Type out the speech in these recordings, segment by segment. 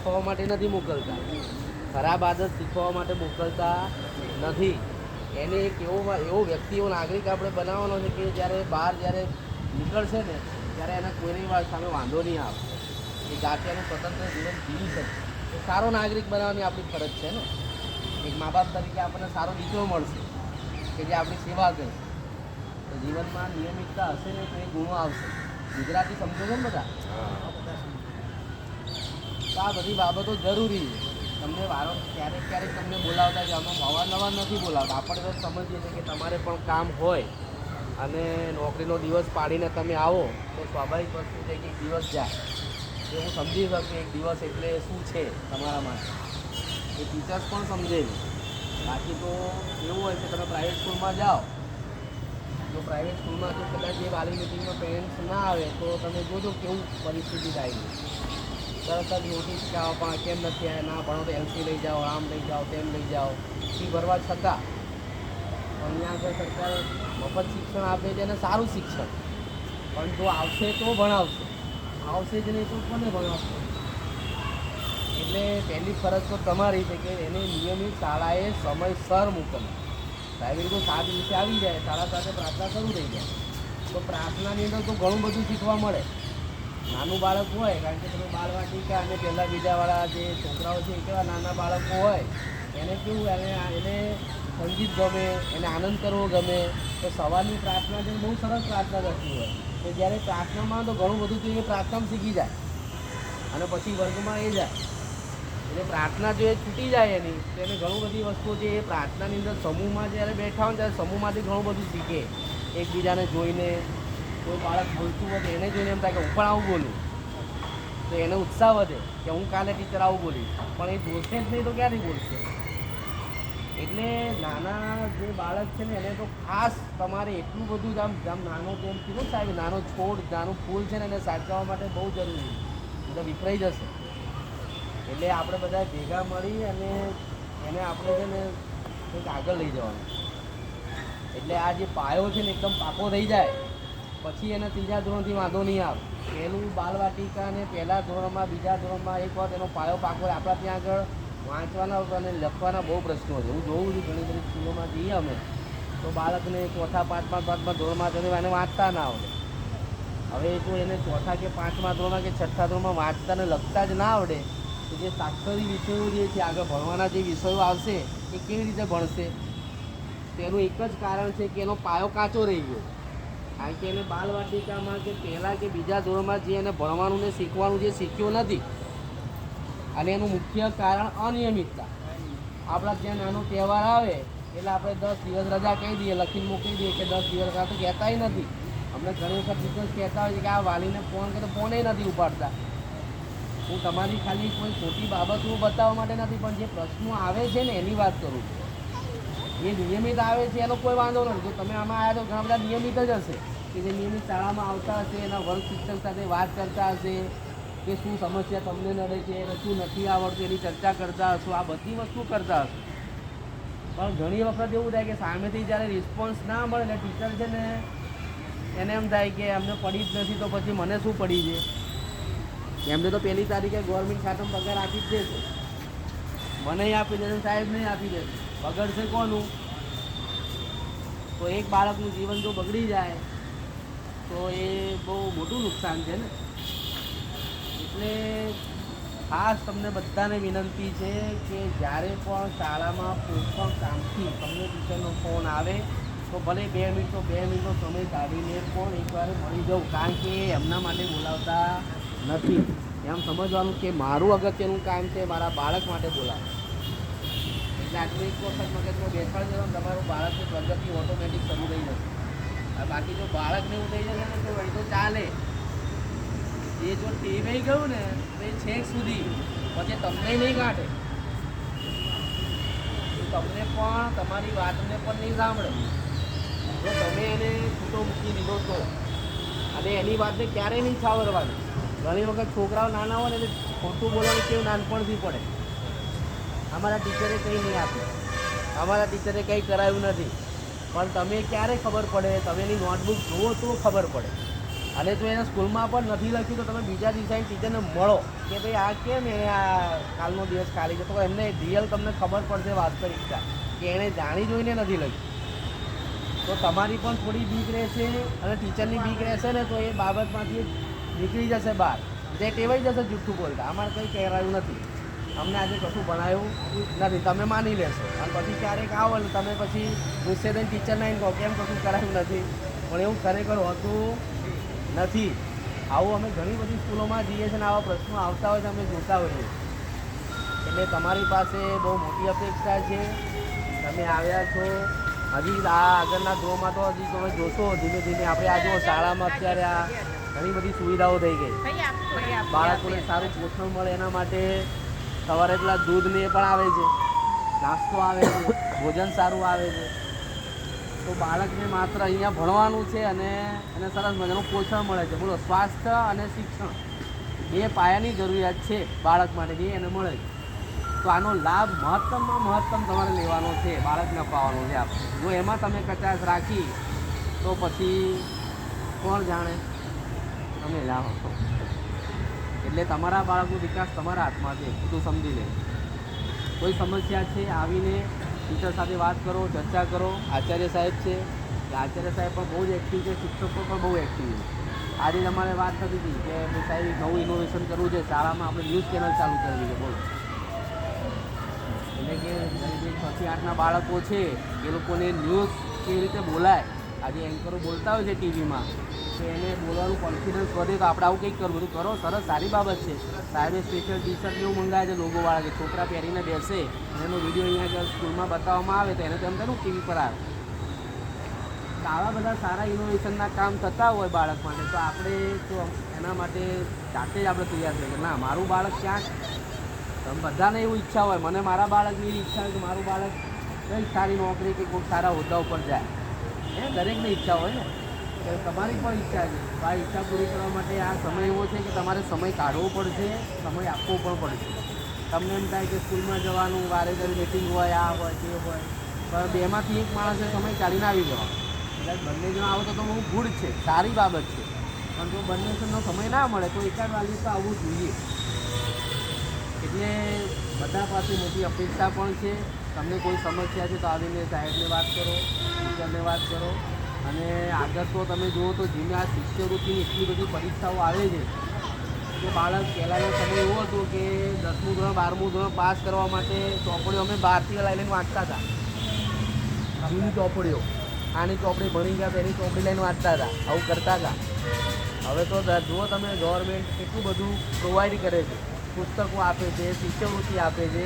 શીખવા માટે નથી મોકલતા, ખરાબ આદત શીખવા માટે મોકલતા નથી. એને એક એવો વ્યક્તિ, એવો નાગરિક આપણે બનાવવાનો છે કે જ્યારે બહાર જ્યારે નીકળશે ને ત્યારે એને કોઈની વાત સામે વાંધો નહીં આવે, એ જાતે એનું સ્વતંત્ર જીવન જીવી શકે. એ સારો નાગરિક બનાવવાની આપણી ફરજ છે ને. એક મા બાપ તરીકે આપણને સારો દીકરો મળશે કે જે આપણી સેવા કરે. તો જીવનમાં નિયમિતતા હશે ને તો એ ગુણો આવશે. ગુજરાતી સમજો છો ને બધા? તો આ બધી બાબતો જરૂરી છે. તમને ક્યારેક તમને બોલાવતા કે અમે અવારનવાર નથી બોલાવતા. આપણે તો સમજીએ છીએ કે તમારે પણ કામ હોય અને નોકરીનો દિવસ પાડીને તમે આવો તો સ્વાભાવિક વસ્તુ છે કે એક દિવસ જાય એ હું સમજી શકું. એક દિવસ એટલે શું છે તમારા માટે એ ટીચર્સ પણ સમજે છે. બાકી તો એવું હોય કે તમે પ્રાઇવેટ સ્કૂલમાં જાઓ, જો પ્રાઇવેટ સ્કૂલમાં જો કદાચ જે વાલી મિટિંગમાં પેરેન્ટ્સ ના આવે તો તમે જોજો કેવું પરિસ્થિતિ થાય છે. તરત જ નોટિસ કે આવો પણ કેમ નથી આવ્યા, ના ભણો તો એલસી લઈ જાઓ, આમ લઈ જાઓ, તેમ લઈ જાઓ, ફી ભરવા છતાં. અહીંયા આગળ સરકારે મફત શિક્ષણ આપે છે અને સારું શિક્ષણ, પણ જો આવશે તો ભણાવશે, આવશે જ નહીં તો કોને ભણાવશે? એટલે પહેલી ફરજ તો તમારી છે કે એને નિયમિત શાળાએ સમયસર મોકલવી. પ્રાઇવેટ તો 7 દિવસે આવી જાય, 7:30 પ્રાર્થના શરૂ થઈ જાય, તો પ્રાર્થનાની અંદર તો ઘણું બધું શીખવા મળે. નાનું બાળક હોય, કારણ કે તમે બાળવાટિકા અને પહેલાં બીજાવાળા જે છોકરાઓ છે એ કેવા નાના બાળકો હોય, એને કેવું એને સંગીત ગમે, એને આનંદ કરવો ગમે. તો સવારની પ્રાર્થના છે બહુ સરસ પ્રાર્થના કરતી હોય કે જ્યારે પ્રાર્થનામાં તો ઘણું બધું તો એ પ્રાર્થનામાં શીખી જાય અને પછી વર્ગમાં એ જાય. એટલે પ્રાર્થના જો એ છૂટી જાય એની તો એને ઘણું બધી વસ્તુઓ છે એ પ્રાર્થનાની અંદર સમૂહમાં જ્યારે બેઠા હોય ત્યારે સમૂહમાંથી ઘણું બધું શીખે. એકબીજાને જોઈને કોઈ બાળક બોલતું હોય તો એને જોઈને એમ થાય કે હું પણ આવું બોલું, તો એને ઉત્સાહ વધે કે હું કાલે ટીચર આવું બોલીશ. પણ એ બોલશે જ નહીં તો ક્યાંથી બોલશે? એટલે નાના જે બાળક છે ને એને તો ખાસ તમારે એટલું બધું જ આમ નાનો જેમ કીધું સાહેબ, નાનો છોડ, નાનું ફૂલ છે ને એને સાચવવા માટે બહુ જરૂરી છે, તો વિફરાઈ જશે. એટલે આપણે બધા ભેગા મળી અને એને આપણે છે ને કંઈક આગળ લઈ જવાનું. એટલે આ જે પાયો છે ને એકદમ પાકો થઈ જાય પછી એને 3જા ધોરણથી વાંધો નહીં આવે. પહેલું બાલવાટિકા અને પહેલા ધોરણમાં, બીજા ધોરણમાં એક વાર એનો પાયો પાકો હોય. આપણા ત્યાં આગળ વાંચવાના અને લખવાના બહુ પ્રશ્નો છે. હું જોઉં છું ઘણી બધી સ્કૂલોમાં જઈએ અમે તો બાળકને 4થા, 5મા ધોરણમાં જઈને એને વાંચતા ના આવડે. હવે જો એને 4થા કે 5મા ધોરણમાં કે 6થા ધોરણમાં વાંચતા ને લખતા જ ના આવડે તો જે સાક્ષરી વિષયો જે છે, આગળ ભણવાના જે વિષયો આવશે એ કેવી રીતે ભણશે? તેનું એક જ કારણ છે કે એનો પાયો કાચો રહી ગયો. કારણ કે એને બાલવાટિકામાં કે પહેલાં કે બીજા ધોરણમાં જે એને ભણવાનું ને શીખવાનું જે શીખ્યો નથી. અને એનું મુખ્ય કારણ અનિયમિતતા. આપણા ત્યાં નાનો તહેવાર આવે એટલે આપણે 10 દિવસ રજા કહી દઈએ, લખીને મોકલી દઈએ કે 10 દિવસ રજા, તો કહેતાય નથી. અમને ઘણી વખત ટીચર્સ કહેતા હોય છે કે આ વાલીને ફોન કરે તો ફોને નથી ઉપાડતા. હું તમારી ખાલી કોઈ ખોટી બાબતો બતાવવા માટે નથી, પણ જે પ્રશ્નો આવે છે ને એની વાત કરું છું. એ નિયમિત આવે છે એનો કોઈ વાંધો નથી. જો તમે આમાં આવ્યા તો ઘણા બધા નિયમિત જ હશે કે જે નિયમિત શાળામાં આવતા હશે, એના વર્ગ શિક્ષક સાથે વાત કરતા હશે કે શું સમસ્યા તમને નડે છે, શું નથી આવડતું એની ચર્ચા કરતા હશો, આ બધી વસ્તુ કરતા હશો. પણ ઘણી વખત એવું થાય કે સામેથી જ્યારે રિસ્પોન્સ ના મળે એટલે ટીચર છે ને એને એમ થાય કે અમને પડી જ નથી તો પછી મને શું પડી છે? એમને તો 1લી તારીખે ગવર્મેન્ટ ખાતામાં પગાર આપી જ દેશે, મને આપી દેશે, સાહેબ નહીં આપી દેશે. બગડશે કોનું? તો એક બાળકનું જીવન જો બગડી જાય તો એ બહુ મોટું નુકસાન છે ને. એટલે ખાસ તમને બધાને વિનંતી છે કે જ્યારે પણ શાળામાં કોઈ પણ કામથી તમને ટીચરનો ફોન આવે તો ભલે 2 મિનિટનો સમય કાઢીને પણ એકવાર મળી જાઉં. કારણ કે એમના માટે બોલાવતા નથી. એમ સમજવાનું કે મારું અગત્યનું કામ છે મારા બાળક માટે બોલાવે. એટલે આટલું એક વખત મગજમાં બેસાડી દેવાનું, તમારું બાળકની પ્રગતિ ઓટોમેટિક શરૂ થઈ જશે. બાકી જો બાળકને એવું થઈ જશે ને તો વળી તો ચાલે. એ જો ટેવાઈ ગયું ને તો એ છેક સુધી પછી તમને નહીં કાઢે, તમને પણ તમારી વાતને પણ નહીં સાંભળે. જો તમે એને છૂટો મૂકી દીધો તો, અને એની વાતને ક્યારેય નહીં સાંભળવાની. ઘણી વખત છોકરાઓ નાના હોય ને એટલે ખોટું બોલવાનું કેવું નાનપણથી પડે. અમારા ટીચરે કંઈ નહીં આપ્યું, અમારા ટીચરે કંઈ કરાવ્યું નથી. પણ તમે ક્યારે ખબર પડે? તમે એની નોટબુક જુઓ તો ખબર પડે. અને જો એને સ્કૂલમાં પણ નથી લખ્યું તો તમે બીજા દિવસે ટીચરને મળો કે ભાઈ આ કેમ એને આ કાલનો દિવસ ખાલી છે, તો એમને રિયલ તમને ખબર પડશે વાસ્તવિકતા કે એણે જાણી જોઈને નથી લખ્યું. તો તમારી પણ થોડી બીક રહેશે અને ટીચરની બીક રહેશે ને તો એ બાબતમાંથી નીકળી જશે બહાર, જે ટેવાઈ જશે જુઠ્ઠું બોલતા અમારે કંઈ કહેવાયું નથી, અમને આજે કશું ભણાયું નથી, તમે માની લેશો. અને પછી ક્યારેક આવો ને તમે પછી ગુસ્સે થઈને ટીચરને આવીને કહો કેમ કશું કરાયું નથી, પણ એવું ખરેખર હોતું નથી. આવું અમે ઘણી બધી સ્કૂલોમાં જઈએ છીએ ને આવા પ્રશ્નો આવતા હોય તો અમે જોતા હોઈએ. એટલે તમારી પાસે બહુ મોટી અપેક્ષા છે, તમે આવ્યા છો. હજી આ આગળના ધોરણમાં તો હજી તમે જોશો ધીમે ધીમે આપણે આ જો શાળામાં અત્યારે આ ઘણી બધી સુવિધાઓ થઈ ગઈ, બાળકોને સારું પોષણ મળે એના માટે સવારે પેલા દૂધ ને એ પણ આવે છે, નાસ્તો આવે છે, ભોજન સારું આવે છે. તો બાળકને માત્ર અહીંયા ભણવાનું છે અને એને સરસ મજાનું પોષણ મળે છે. બોલો, સ્વાસ્થ્ય અને શિક્ષણ બે પાયાની જરૂરિયાત છે બાળક માટે, જે એને મળે છે. તો આનો લાભ મહત્તમમાં મહત્તમ તમારે લેવાનો છે, બાળકને અપાવવાનો છે. આપણે જો એમાં તમે કચાશ રાખી તો પછી કોણ જાણે, તમે જાણો. એટલે તમારા બાળકનો વિકાસ તમારા હાથમાં છે, બધું સમજી લે. કોઈ સમસ્યા છે આવીને ટીચર સાથે વાત કરો, ચર્ચા કરો. આચાર્ય સાહેબ છે, આચાર્ય સાહેબ પણ બહુ જ એક્ટિવ છે, શિક્ષકો પણ બહુ એક્ટિવ છે. આજે તમારે વાત થતી હતી કે સાહેબ નવું ઇનોવેશન કરવું છે શાળામાં, આપણે ન્યૂઝ ચેનલ ચાલુ કરવી છે. બોલો, એટલે કે જે 6 થી 8ના બાળકો છે એ લોકોને ન્યૂઝ કેવી રીતે બોલાય, આજે એન્કરો બોલતા હોય છે ટીવીમાં, તો એને બોલવાનું કોન્ફિડન્સ વધે. તો આપણે આવું કંઈક કરવું, બધું કરો, સરસ, સારી બાબત છે. સાહેબે સ્પેશિયલ ટી શર્ટ એવું મંગાવે છે લોગોવાળા, કે છોકરા પહેરીને બેસે અને એનો વિડીયો અહીંયા આગળ સ્કૂલમાં બતાવવામાં આવે તો એને તેમ તેનું ટીવી પર આવે. તો આવા બધા સારા ઇનોવેશનના કામ થતા હોય બાળક માટે, તો આપણે તો એના માટે જાતે જ આપણે તૈયાર થઈએ કે ના, મારું બાળક ક્યાંક, બધાને એવું ઈચ્છા હોય, મને મારા બાળકની એવી ઈચ્છા હોય કે મારું બાળક કંઈક સારી નોકરી કે કોઈક સારા હોદ્દા ઉપર જાય. દરેકની ઈચ્છા હોય ને, તમારી પણ ઈચ્છા છે. આ ઈચ્છા પૂરી કરવા માટે આ સમય એવો છે કે તમારે સમય કાઢવો પડશે, સમય આપવો પણ પડશે. તમને એમ થાય કે સ્કૂલમાં જવાનું, વારે ઘડી મીટિંગ હોય, આ હોય તે હોય, પણ બેમાંથી એક માણસે સમય કાઢીને આવી જવાનો. એટલે બંને જણ આવો તો બહુ ગુડ છે, સારી બાબત છે. પણ જો બંને જણનો સમય ના મળે તો એકાદ વાલી તો આવવું જોઈએ. એટલે બધા પાસે મોટી અપેક્ષા પણ છે. તમને કોઈ સમસ્યા છે તો આવીને સાહેબને વાત કરો, ટીચરને વાત કરો. અને આગળ તો તમે જુઓ તો જેને આ શિષ્યવૃત્તિની એટલી બધી પરીક્ષાઓ આવે છે કે બાળક પહેલાંનો સમય એવો હતો કે 10મું ધોરણ 12મું ધોરણ પાસ કરવા માટે ચોપડીઓ અમે બહારથી લઈને વાંચતા હતા. જૂની ચોપડીઓ, આની ચોપડી ભણી ગયા તો એની ચોપડી લઈને વાંચતા હતા, આવું કરતા હતા. હવે તો જુઓ તમે, ગવર્મેન્ટ કેટલું બધું પ્રોવાઈડ કરે છે, પુસ્તકો આપે છે, શિષ્યવૃત્તિ આપે છે.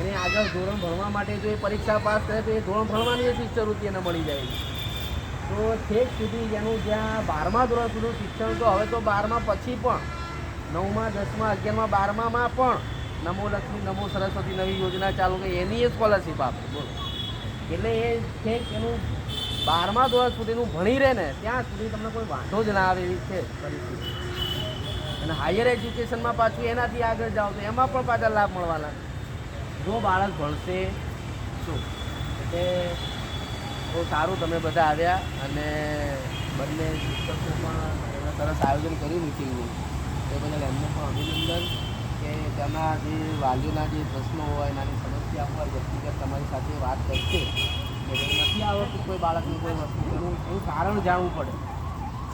એને આગળ ધોરણ ભણવા માટે જો એ પરીક્ષા પાસ કરે તો એ ધોરણ ભણવાની એ શિષ્યવૃત્તિ એને મળી જાય છે. તો છેક સુધી જેનું જ્યાં 12મા ધોરણ સુધી શિક્ષણ, તો હવે તો 12મા પછી પણ 9મા 10મા 11મા 12મામાં પણ નમો લક્ષ્મી નમો સરસ્વતી નવી યોજના ચાલુ કરી, એની એ સ્કોલરશીપ આપે. બોલો, એટલે એ છેક એનું 12મા ધોરણ સુધીનું ભણી રહે ને ત્યાં સુધી તમને કોઈ વાંધો જ ના આવે એવી છે પરિસ્થિતિ. અને હાયર એજ્યુકેશનમાં પાછું એનાથી આગળ જાઓ તો એમાં પણ પાછા લાભ મળવાના જો બાળક ભણશે તો. એટલે બહુ સારું તમે બધા આવ્યા અને બંને શિક્ષકો પણ એમણે સરસ આયોજન કર્યું મિટિંગનું, એ બદલ એમને પણ અભિનંદન. કે તેના જે વાલીઓના જે પ્રશ્નો હોય, નાની સમસ્યા હોય, વ્યક્તિગત તમારી સાથે વાત કરશે કે નથી આવડતું કોઈ બાળકની કોઈ વસ્તુ, એનું કારણ જાણવું પડે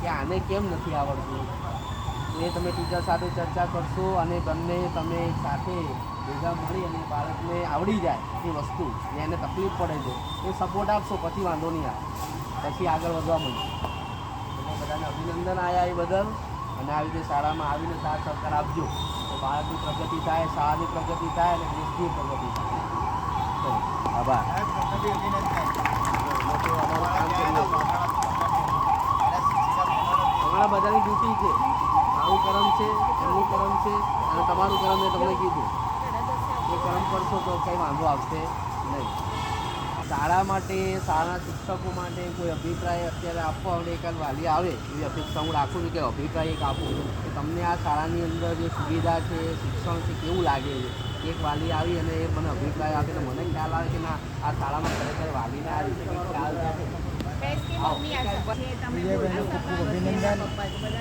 કે આને કેમ નથી આવડતું. એ તમે ટીચર સાથે ચર્ચા કરશો અને બંને તમે સાથે ભેગા મળી અને બાળકને આવડી જાય એ વસ્તુ, જે એને તકલીફ પડે છે એ સપોર્ટ આપશો, પછી વાંધો નહીં આવે, પછી આગળ વધવા મળશે. એટલે બધાને અભિનંદન આવ્યા એ બદલ. અને આવી રીતે શાળામાં આવીને સાથ સહકાર આપજો તો બાળકની પ્રગતિ થાય, શાળાની પ્રગતિ થાય અને દેશની પ્રગતિ થાય. આભાર. તમારા બધાની ડ્યુટી છે, મારું કરમ છે, એમનું કરમ છે અને તમારું કરમ મેં તમને કીધું એ કરમ કરશો તો કંઈ વાંધો આવશે નહીં. શાળા માટે, શાળાના શિક્ષકો માટે કોઈ અભિપ્રાય અત્યારે આપવા અને એકાદ વાલી આવે એવી અપેક્ષા હું રાખું છું કે અભિપ્રાય એક આપું કે તમને આ શાળાની અંદર જે સુવિધા છે, શિક્ષણ છે, કેવું લાગે છે. એક વાલી આવી અને એ મને અભિપ્રાય આપે તો મને ખ્યાલ આવે કે ના, આ શાળામાં ખરેખર વાલીને આ રીતે કંઈક ખ્યાલ છે. બહેનો ખૂબ ખૂબ અભિનંદન,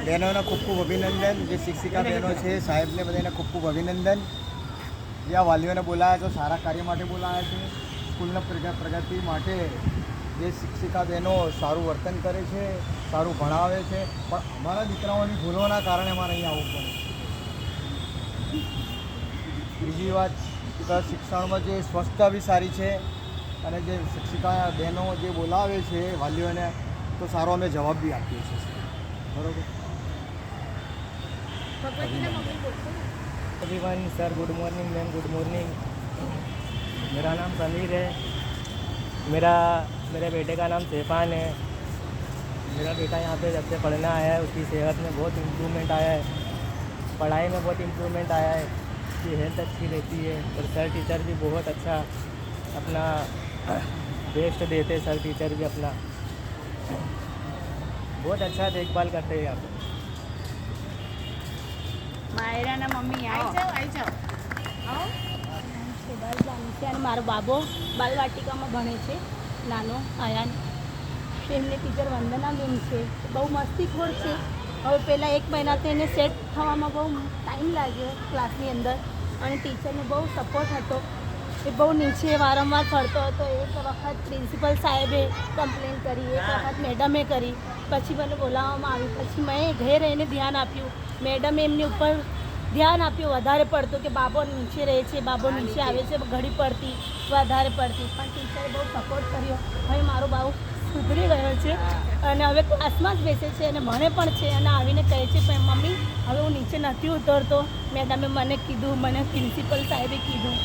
બહેનોને ખૂબ ખૂબ અભિનંદન, જે શિક્ષિકા બહેનો છે સાહેબને બધાને ખૂબ ખૂબ અભિનંદન. જે આ વાલીઓને બોલાયા છે સારા કાર્ય માટે બોલાયા છે, સ્કૂલના પ્રગતિ માટે. જે શિક્ષિકા બહેનો સારું વર્તન કરે છે, સારું ભણાવે છે, પણ અમારા દીકરાઓની ભૂલોના કારણે અમારે અહીંયા આવવું પડે. બીજી વાત કે શિક્ષણમાં જે સ્વચ્છતા બી સારી છે અને જે શિક્ષિકા બહેનો જે બોલાવે છે વાલીઓને તો સારો અમે જવાબ બી આપીએ છીએ. બરાબર. Everyone sir, good morning ma'am, good morning. मेरा नाम समीर है. मेरे बेटे का नाम सेफान है. मेरा बेटा यहाँ पे जब से पढ़ना आया है उसकी सेहत में बहुत इम्प्रूवमेंट आया है, पढ़ाई में बहुत इम्प्रूवमेंट आया है, उसकी हेल्थ अच्छी रहती है और सर टीचर भी बहुत अच्छा अपना बेस्ट देते. सर टीचर भी अपना बहुत अच्छा देखभाल करते हैं यहाँ पे. માયરાના મમ્મી આવી જાઓ બાલ જાની છે અને મારો બાબો બાલવાટિકામાં ભણે છે, નાનો આયાન. એમને ટીચર વંદના બેન છે, બહુ મસ્તીખોર છે. હવે પહેલાં 1 મહિનાથી એને સેટ થવામાં બહુ ટાઈમ લાગ્યો ક્લાસની અંદર અને ટીચરને બહુ સપોર્ટ હતો. એ બહુ નીચે વારંવાર પડતો હતો. એક વખત પ્રિન્સિપલ સાહેબે કમ્પ્લેન કરી, એક વખત મેડમે કરી, પછી મને બોલાવવામાં આવી. પછી મેં ઘરે રહીને ધ્યાન આપ્યું. મેડમે એમની ઉપર ધ્યાન આપ્યું વધારે પડતું કે બાબો નીચે રહે છે, બાબો નીચે આવે છે, ઘડી પડતી વધારે પડતી. પણ ટીચરે બહુ સપોર્ટ કર્યો. હવે મારો બાબુ સુધરી ગયો છે અને હવે ક્લાસમાં જ બેસે છે અને ભણે પણ છે અને આવીને કહે છે કે મમ્મી હવે હું નીચે નથી ઉતરતો. મેડમે મને કીધું, મને પ્રિન્સિપલ સાહેબે કીધું.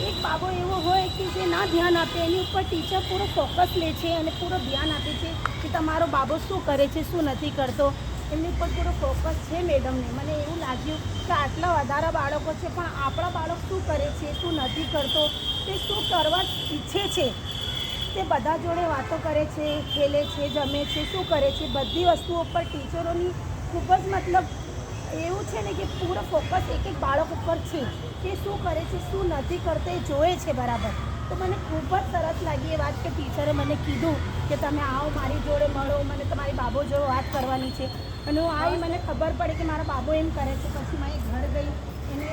એક બાબો એવો હોય કે જે ના ધ્યાન આપે એની ઉપર ટીચર પૂરો ફોકસ લે છે અને પૂરો ધ્યાન આપે છે કે તમારો બાબો શું કરે છે, શું નથી કરતો. એમની ઉપર પૂરો ફોકસ છે મેડમને. મને એવું લાગ્યું કે આટલા વધારે બાળકો છે પણ આપણા બાળક શું કરે છે, શું નથી કરતો, તે શું કરવા ઈચ્છે છે, તે બધા જોડે વાતો કરે છે, ખેલે છે, જમે છે, શું કરે છે, બધી વસ્તુઓ પર ટીચરોની ખૂબ જ મતલબ એવું છે ને કે પૂરો ફોકસ એક બાળક ઉપર છે કે શું કરે છે, શું નથી કરતો એ જોવે છે બરાબર. તો મને ખૂબ જ સરસ લાગી એ વાત કે ટીચરે મને કીધું કે તમે આવો મારી જોડે મળો, મને તમારી બાબો જોડે વાત કરવાની છે. અને હું આવી, મને ખબર પડી કે મારા બાબો એમ કરે છે. પછી મારી ઘર ગઈ, એને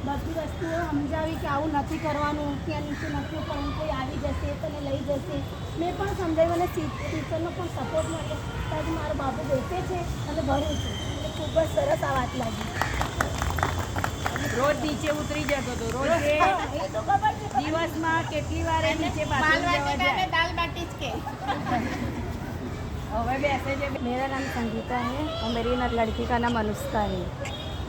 બધી વસ્તુઓ સમજાવી કે આવું નથી કરવાનું, ત્યાં નીચે નથી પણ કોઈ આવી જશે તને લઈ જશે. મેં પણ સમજાવ્યું અને ટીચરનો પણ સપોર્ટ મળ્યો. ત્યારે મારો બાબો બેસે છે અને ભણે છે. મને ખૂબ જ સરસ આ વાત લાગી. રોજ નીચે ઉતરી જતો હતો, રોજ એ તો ખબર છે. દિવસમાં કેટલી વાર એ નીચે બાથરૂમ જવા જાય. દાલ બાટી જ के હવે બેસે છે. मेरा नाम संगीता है और मेरी लड़की का नाम अनुष्का है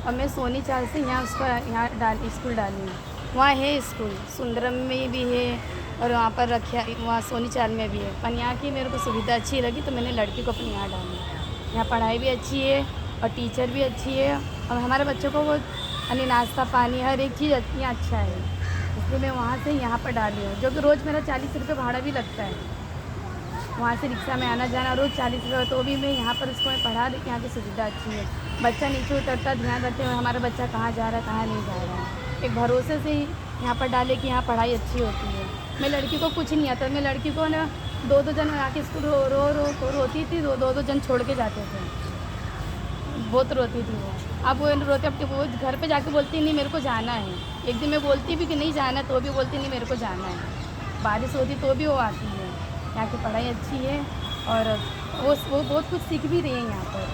और मैं सोनी चाल से यहाँ उसको यहाँ स्कूल डाली हूँ. वहाँ है स्कूल सुंदरम में भी है और वहाँ पर रखा वहाँ सोनी चाल में भी है. पर यहाँ की मेरे को सुविधा अच्छी लगी तो मैंने लड़की को अपने यहाँ डाली. यहाँ पढ़ाई भी अच्छी है और टीचर भी अच्छी है और हमारे बच्चों को वो यानी नाश्ता पानी हर एक चीज़ यहाँ अच्छा है. इसलिए मैं वहाँ से यहाँ पर डाली हूँ, जो कि रोज़ मेरा 40 रुपये भाड़ा भी लगता है. वहाँ से रिक्शा में आना जाना रोज़ 40 रुपये, तो भी मैं यहाँ पर उसको मैं पढ़ा दी. यहाँ की सुविधा अच्छी है. बच्चा नीचे उतरता ध्यान रखते हुए हमारा बच्चा कहाँ जा रहा है कहाँ नहीं जा रहा है. एक भरोसे से ही यहाँ पर डाले कि यहाँ पढ़ाई अच्छी होती है. मैं लड़की को कुछ नहीं आता, मैं लड़की को ना 2-2 जन आके स्कूल रोती थी, 2-2 जन छोड़ के जाते थे. बहुत रोती थी वो. अब वो रोते अब वो घर पे जाके बोलती नहीं मेरे को जाना है. एक दिन मैं बोलती भी कि नहीं जाना, तो भी बोलती नहीं मेरे को जाना है. बारिश होती तो भी वो आती है. यहाँ की पढ़ाई अच्छी है और वो बहुत कुछ सीख भी रही है यहाँ पर.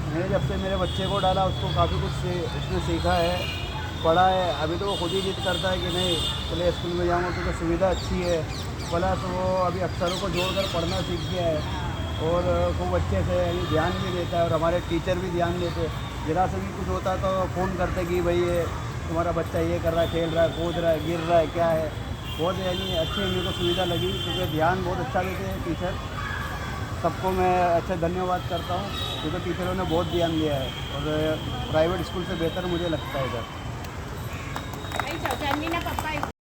मैंने जब से मेरे बच्चे को डाला उसको काफ़ी कुछ उसने सीखा है, पढ़ा है. अभी तो वो खुद ही जिद करता है कि नहीं चले स्कूल में जाऊँगा क्योंकि सुविधा अच्छी है. प्लस वो अभी अक्षरों को जोड़कर पढ़ना सीख गया है और खूब अच्छे से यानी ध्यान भी देता है और हमारे टीचर भी ध्यान देते. ज़रा से भी कुछ होता तो फ़ोन करते कि भाई ये तुम्हारा बच्चा ये कर रहा है, खेल रहा है, कूद रहा है, गिर रहा है, क्या है. बहुत यानी अच्छी मेरे को सुविधा लगी क्योंकि ध्यान बहुत अच्छा देते हैं टीचर. सबको मैं अच्छा धन्यवाद करता हूँ क्योंकि टीचरों ने बहुत ध्यान दिया है और प्राइवेट स्कूल से बेहतर मुझे लगता है इधर. આવી જાઓ, જાનવીના પપ્પા